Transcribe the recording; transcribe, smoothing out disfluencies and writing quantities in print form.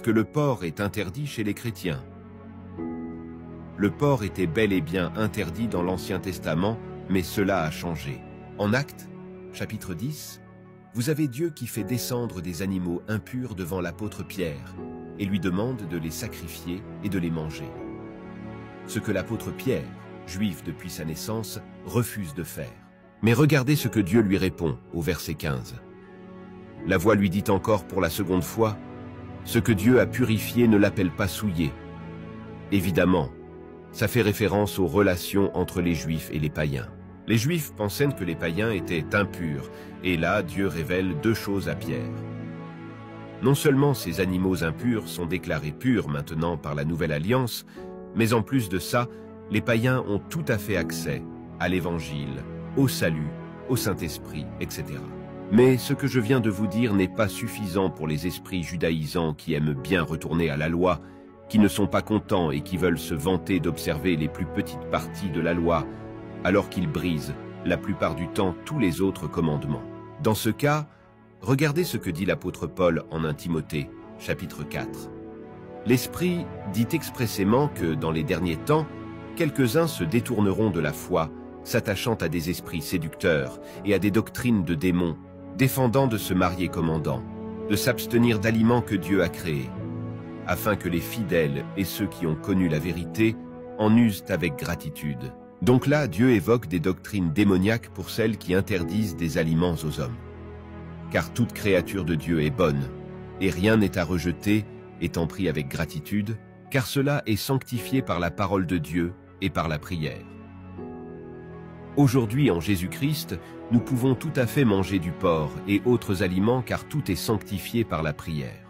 que le porc est interdit chez les chrétiens. Le porc était bel et bien interdit dans l'Ancien Testament, mais cela a changé. En Actes, chapitre 10, vous avez Dieu qui fait descendre des animaux impurs devant l'apôtre Pierre et lui demande de les sacrifier et de les manger. Ce que l'apôtre Pierre, juif depuis sa naissance, refuse de faire. Mais regardez ce que Dieu lui répond au verset 15. La voix lui dit encore pour la seconde fois, « Ce que Dieu a purifié ne l'appelle pas souillé. » Évidemment, ça fait référence aux relations entre les Juifs et les païens. Les Juifs pensaient que les païens étaient impurs, et là, Dieu révèle deux choses à Pierre. Non seulement ces animaux impurs sont déclarés purs maintenant par la Nouvelle Alliance, mais en plus de ça, les païens ont tout à fait accès à l'Évangile, au salut, au Saint-Esprit, etc. Mais ce que je viens de vous dire n'est pas suffisant pour les esprits judaïsants qui aiment bien retourner à la loi, qui ne sont pas contents et qui veulent se vanter d'observer les plus petites parties de la loi, alors qu'ils brisent, la plupart du temps, tous les autres commandements. Dans ce cas, regardez ce que dit l'apôtre Paul en 1 Timothée, chapitre 4. L'Esprit dit expressément que, dans les derniers temps, quelques-uns se détourneront de la foi, s'attachant à des esprits séducteurs et à des doctrines de démons, défendant de se marier commandant, de s'abstenir d'aliments que Dieu a créés, afin que les fidèles et ceux qui ont connu la vérité en usent avec gratitude. Donc là, Dieu évoque des doctrines démoniaques pour celles qui interdisent des aliments aux hommes. Car toute créature de Dieu est bonne, et rien n'est à rejeter, étant pris avec gratitude, car cela est sanctifié par la parole de Dieu et par la prière. Aujourd'hui, en Jésus-Christ, nous pouvons tout à fait manger du porc et autres aliments car tout est sanctifié par la prière.